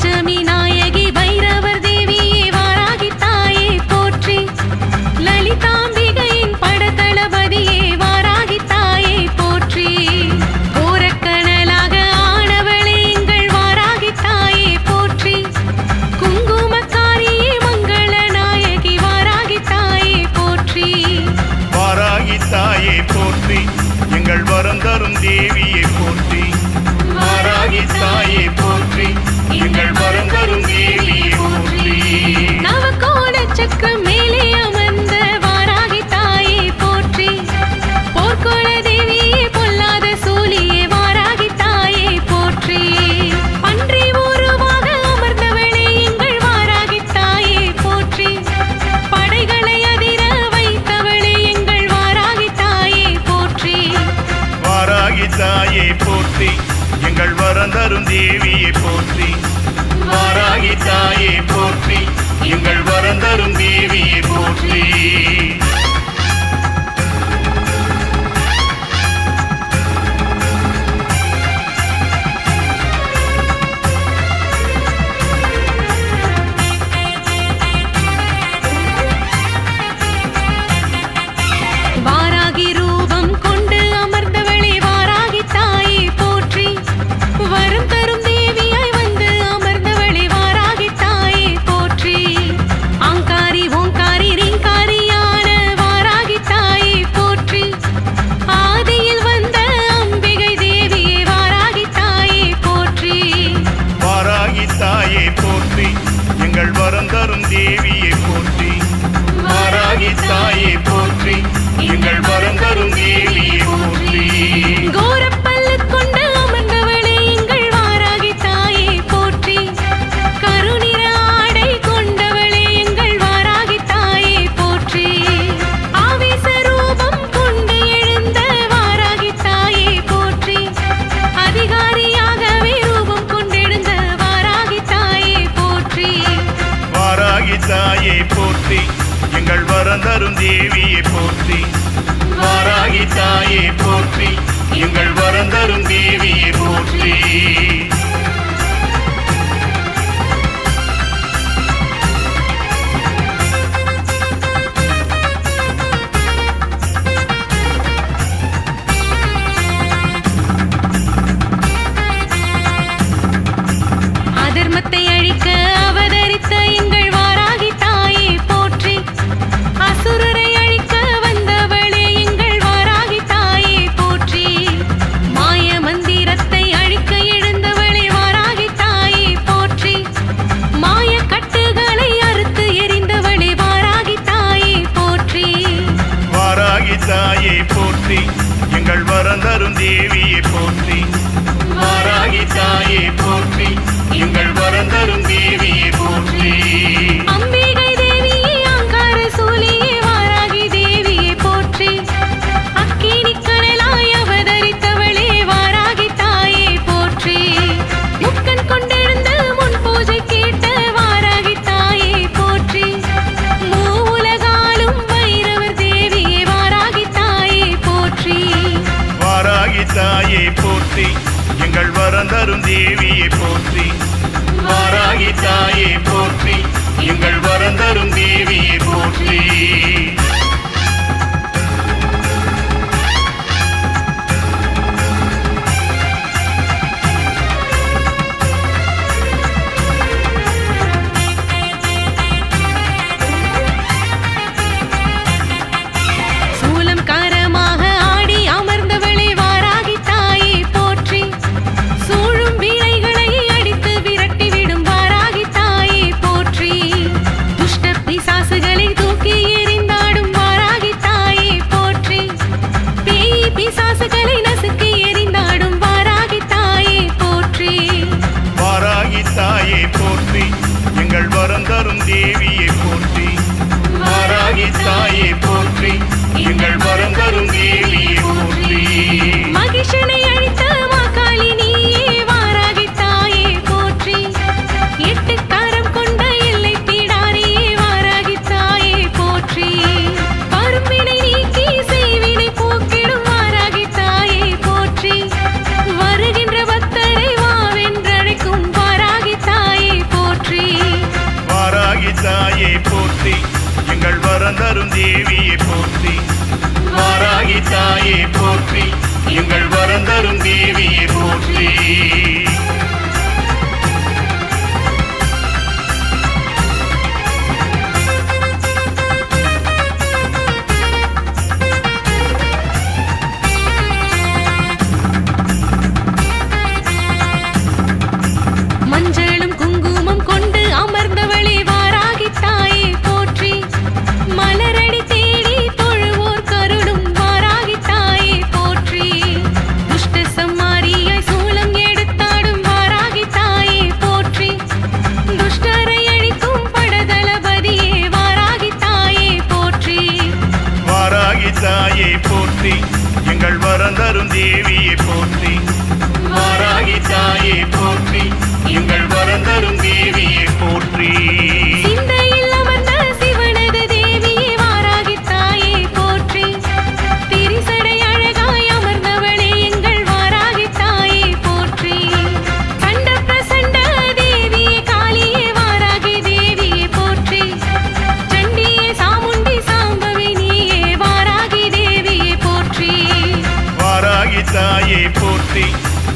பஞ்சமி நாயகி பைரவர் தேவியே வாராகி தாயே போற்றி. லலிதாம்பிகையின் படத்தளபதியே வாராகி தாயே போற்றி. கோரக்கனலாக ஆனவளே எங்கள் வாராகி தாயே போற்றி. குங்குமக்காரியே மங்கள நாயகி வாராகி தாயே போற்றி. வாராகி தாயே போற்றி, எங்கள் வரம் தரும் தேவியை போற்றி. வாராகி தாயே போற்றி, எங்கள் வரம் தரும் தேவியை போற்றி. நவகோண சக்கரம் மேலே அமர்ந்த வாராகி தாயே போற்றி. போர்க்கோள தேவியே பொல்லாத சூலியே வாராகி தாயே போற்றி. பன்றி உருவாக அமர்ந்தவளே எங்கள் வாராகி தாயே போற்றி. படைகளை அதிர வைத்தவளே எங்கள் வாராகி தாயே போற்றி. வாராகி தாயே போற்றி, எங்கள் வரம் தரும் தேவியை போற்றி. வாராகி தாயே போற்றி, எங்கள் வரம் தரும் தேவியை போற்றி. வாராகி ரூபம் கொண்டு அமர்ந்தவளே வாராகி தாயே போற்றி. வரம் தரும் தேவியாய் வந்து அமர்ந்தவளே வாராகி தாயே போற்றி. ஆங்காரி ஓங்காரி ரீங்காரியான வாராகி தாயே போற்றி. ஆதியில் வந்த அம்பிகை தேவியே வாராகி தாயே போற்றி. வாராகி தாயே போற்றி, எங்கள் வரம் தரும் தேவியை போற்றி. வாராகி தாயே போற்றி, எங்கள் வரம் தரும் தேவியை போற்றி. கோரப்பல்லு கொண்டு அமர்ந்தவளே எங்கள் வாராகி தாயே போற்றி. கருநிற ஆடை கொண்டவளே எங்கள் வாராகி தாயே போற்றி. ஆவேச ரூபம் கொண்டு எழுந்த வாராகி தாயே போற்றி. அதிகாரியாகவே ரூபம் கொண்டெழுந்த வாராகி தாயே போற்றி. வாராகி தாயே போற்றி, எங்கள் வரம் தரும் தேவியை போற்றி. வாராகி தாயே போற்றி, எங்கள் வரம் தரும் தேவியை போற்றி. அதர்மத்தை அழிக்க அவதரித்த எங்கள் வாராகி தாயே போற்றி. அசுரரை அழிக்க வந்தவளே எங்கள் வாராகி தாயே போற்றி. மாய மந்திரத்தை அழிக்க எழுந்தவளே வாராகி தாயே போற்றி. மாய கட்டுகளை அறுத்து எறிந்தவளே வாராகி தாயே போற்றி. வாராகி தாயே போற்றி, எங்கள் வரம் தரும் தேவியை போற்றி. வாராகி தாயே போற்றி, எங்கள் வரம் தரும் தேவியை போற்றி. அம்பிகை தேவியே ஆங்கார சூலியே வாராகி தேவியே போற்றி. அக்கினி கனலாய் அவதரித்தவளே வாராகி தாயே போற்றி. முக்கன் கொண்டெழுந்த முன் பூஜை கேட்ட வாராகி தாயே போற்றி. மூவுலகாலும் பைரவர் தேவியே வாராகி தாயே போற்றி. வாராகி தாயே போற்றி, எங்கள் வரம் தரும் தேவியை போற்றி. வாராகி தாயே போற்றி, எங்கள் வரம் தரும் தேவியை போற்றி. சூலம் காரமாக ஆடி அமர்ந்தவளே வாராகி தாயே போற்றி. சூழும் வீணைகளை அடித்து விரட்டிவிடும் வாராகி தாயே போற்றி. துஷ்ட பிசாசுகளை தூக்கி எறிந்தாடும் வாராகி தாயே போற்றி. பேய் பிசாசுகளை நசுக்கி எறிந்தாடும் வாராகி தாயே போற்றி. வாராகி தாயே போற்றி, எங்கள் வரம் தரும் தேவியை போற்றி. வாராகி தாயே போற்றி, எங்கள் வரம் தரும் தேவியை போற்றி. மகிஷனை அழித்த மாகாளி நீயே வாராகி தாயே போற்றி. எட்டு கரம் கொண்ட எல்லை பீடாரியே வாராகி தாயே போற்றி. கரும்பினை நீக்கி செய்வினை போக்கிடும் வாராகி தாயே போற்றி. வருகின்ற பக்தரை வாவென்றழைக்கும் வாராகி தாயே தரும் தேவியை போற்றி. வாராகி தாயே போற்றி, எங்கள் வரம் தரும் தேவியை போற்றி. மஞ்சளும் குங்குமம் கொண்டு அமர்ந்தவளே வாராகி தாயே போற்றி. மலரடி தேடி தொழுவோர் கருளும் வாராகி தாயே போற்றி. துஷ்ட சம்மாரியாய் சூலம் எடுத்தாடும் வாராகி தாயே போற்றி. துஷ்டரை அழிக்கும் படதளபதியே வாராகி தாயே போற்றி. வாராகி தாயே போற்றி, எங்கள் வரம் தரும் தேவியை போற்றி. வாராகி தாயே போற்றி, எங்கள் வரம் தரும் தேவியை போற்றி. சிந்தையில் அமர்ந்த சிவனது தேவியே வாராகி தாயே போற்றி. திரிசடை அழகாய் அமர்ந்தவளே எங்கள் வாராகி தாயே போற்றி. கண்ட பிரசண்ட தேவியே காளியே வாராகி தேவியே போற்றி. சண்டியே சாமுண்டி சாம்பவி நீயே வாராகி தேவியே போற்றி. வாராகி தாயே போற்றி,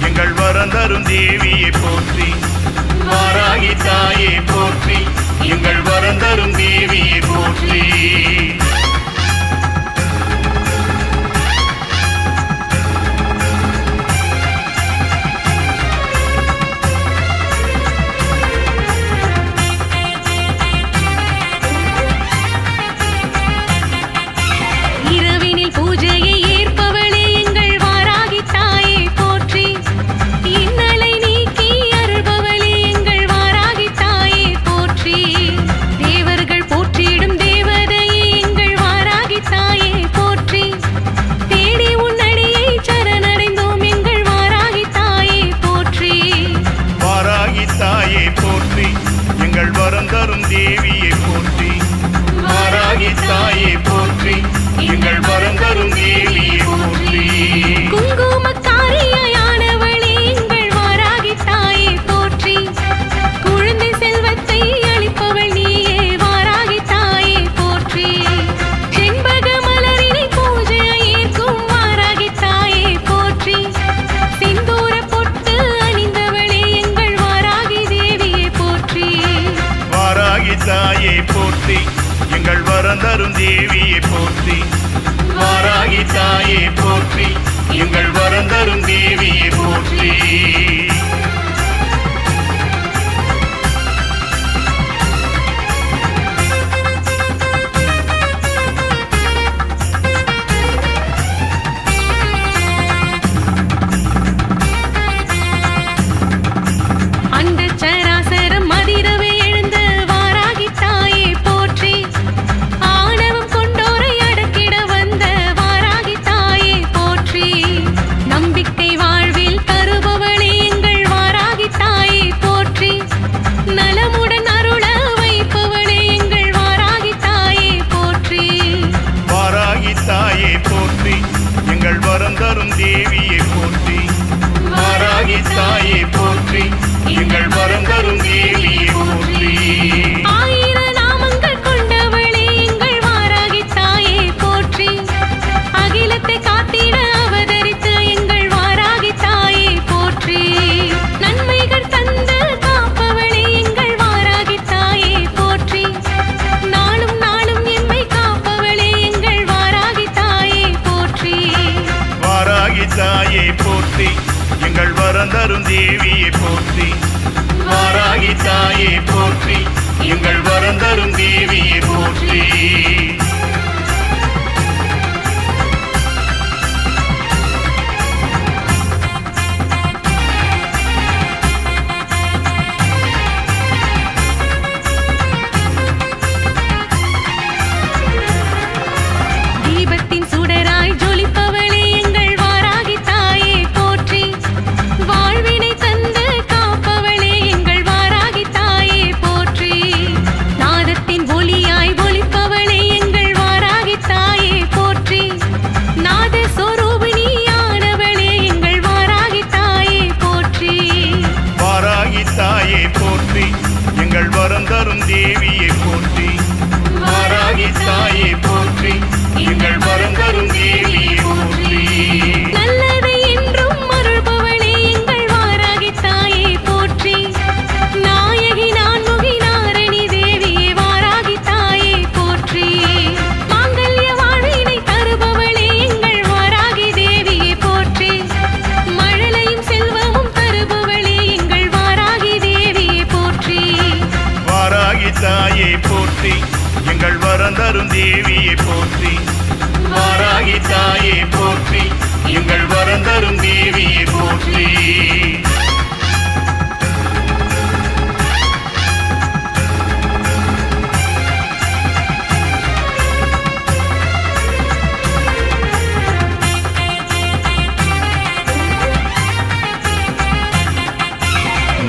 எங்கள் வரம் தரும் தேவியை போற்றி. வாராகி தாயே போற்றி, எங்கள் வரம் தரும் தேவியை போற்றி. இரவினில் பூஜையை ஏற்பவளே எங்கள் வாராகி தாயே போற்றி. இன்னலை நீக்கி அருள்பவளே எங்கள் வாராகி தாயே போற்றி. தேவர்கள் போற்றிடும் தேவதையே எங்கள் வாராகி தாயே போற்றி. தேடி உன்னடியை சரணடைந்தோம் எங்கள் வாராகி தாயே போற்றி. வாராகி தாயே போற்றி, எங்கள் வரம் தரும் தேவியை போற்றி. வாராகி தாயே போற்றி, எங்கள் வரம் தரும் தேவியை போற்றி. குங்குமக்காரியானவளே எங்கள் வாராகி தாயே போற்றி. குழந்தை செல்வத்தை அளிப்பவள் நீயே வாராகி தாயே போற்றி. செண்பக மலரினை பூஜையை ஏற்கும் வாராகி தாயே போற்றி. சிந்தூர பொட்டு அணிந்தவளே எங்கள் வாராகி தேவியே போற்றி. வாராகி தாயே போற்றி, எங்கள் வரம் தரும் தேவியை போற்றி. வாராகி தாயே போற்றி, எங்கள் வரம் தரும் தேவியை போற்றி. அண்டச் சராசரம் அதிரவே எழுந்த வாராகி தாயே போற்றி. ஆணவம் கொண்டோரை அடக்கிட வந்த வாராகி தாயே போற்றி. நம்பிக்கை வாழ்வில் தருபவளே எங்கள் வாராகி தாயே போற்றி. நலமுடன் அருள வைப்பவளே எங்கள் வாராகி தாயே போற்றி. வாராகி தாயே போற்றி, எங்கள் வரம் தரும் தேவியை போற்றி. வாராகி தாயே போற்றி, எங்கள் வரம் தரும் தேவியை போற்றி. ஆயிர நாமங்கள் கொண்டவளே எங்கள் வாராகி தாயே போற்றி. அகிலத்தை காத்திட அவதரித்த எங்கள் வாராகி தாயே போற்றி. நன்மைகள் தந்து காப்பவளே எங்கள் வாராகி தாயே போற்றி. நாளும் நாளும் எம்மை காப்பவளே எங்கள் வாராகி தாயே போற்றி. வாராகி தாயே போற்றி, எங்கள் வரம் தரும் தேவியை போற்றி. வாராகி தாயே போற்றி, எங்கள் வரம் தரும் தேவியை போற்றி. தீபத்தின் சுடராய் ஜொலிப்பவளே எங்கள் வாராகி தாயே போற்றி. வாழ்வினை தந்து காப்பவளே எங்கள் வாராகி தாயே போற்றி. நாதத்தின் ஒளியாய் ஒலிப்பவளே எங்கள் வாராகி தாயே போற்றி. நாத சொரூபிணியானவளே எங்கள் வாராகி தாயே போற்றி. வாராகி தாயே போற்றி, எங்கள் வரம் தரும் தேவியை போற்றி. வாராகி தாயே போற்றி, தாயே போற்றி எங்கள் வரம் தரும் தேவியை போற்றி வாராகி தாயே போற்றி எங்கள் வரம் தரும் தேவியை போற்றி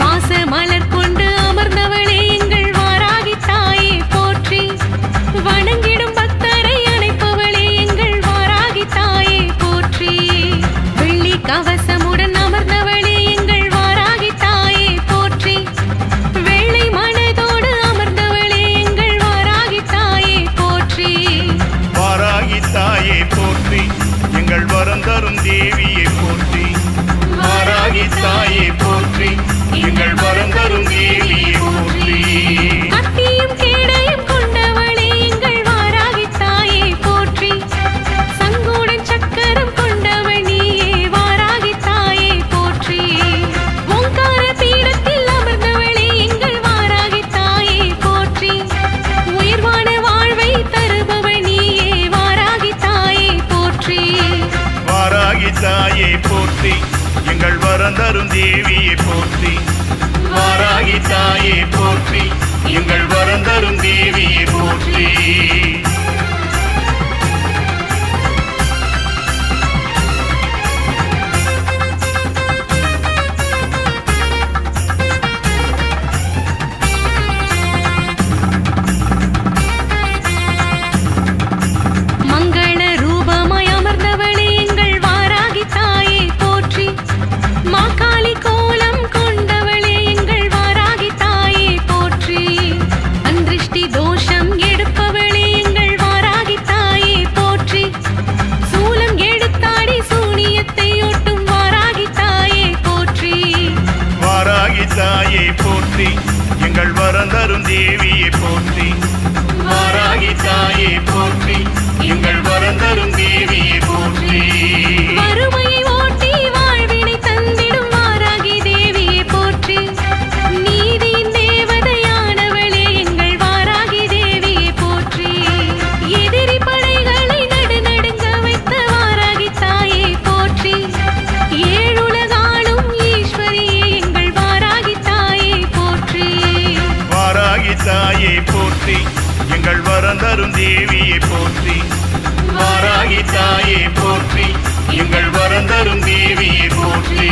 வாச மலர் கொண்டு அமர்ந்தவளே எங்கள் வாராகி தாயே போற்றி வணங்கிடும் பக்தரை அணைப்பவளே எங்கள் வாராகி தாயே போற்றி வெள்ளி கவசமுடன் அமர்ந்தவளே எங்கள் வாராகி தாயே போற்றி வெள்ளை மனதோடு அமர்ந்தவளே எங்கள் வாராகி தாயே போற்றி வாராகி தாயே போற்றி எங்கள் வரம் தரும் தேவியை போற்றி வாராகி தாயே போற்றி எங்கள் வரம் தரும் தேவியை போற்றி கத்தியும் கேடயம் கொண்டவளே எங்கள் வாராகி தாயே போற்றி சங்குடன் சக்கரம் கொண்டவள் நீயே வாராகி தாயே போற்றி ஓங்கார பீடத்தில் அமர்ந்தவளே எங்கள் வாராகி தாயே போற்றி உயர்வான வாழ்வை தருபவள் நீயே வாராகி தாயே போற்றி வாராகி தாயே போற்றி எங்கள் வரம் தரும் தேவியை போற்றி வாராகி தாயே போற்றி எங்கள் வரம் தரும் தேவியை போற்றி மங்கள ரூபமாய் அமர்ந்தவளே எங்கள் வாராகி தாயே போற்றி மாகாளி கோலம் கொண்டவளே எங்கள் வாராகி தாயே போற்றி அந்திருஷ்டி தோஷம் எடுப்பவளே எங்கள் வாராகி தாயே போற்றி சூலம் எடுத்தாடி சூனியத்தை ஒட்டும் வாராகி தாயே போற்றி வாராகி தாயே போற்றி எங்கள் வரம் தரும் தேவியை போற்றி வாராகி தாயே போற்றி எங்கள் வரம் தரும் தேவியை போற்றி வறுமையை ஓட்டி வாழ்வினை தந்திடும் வாராகி தேவியை போற்றி நீதியின் தேவதையானவளே எங்கள் வாராகி தேவியை போற்றி எதிரி படைகளை நடுநடுங்க வைத்த வாராகி தாயை போற்றி ஏழுலகாளும் ஈஸ்வரியே எங்கள் வாராகி தாயை போற்றி வாராகி தாயே போற்றி எங்கள் வரம் தரும் தேவியை போற்றி வாராகி தாயே போற்றி எங்கள் வரம் தரும் தேவியை போற்றி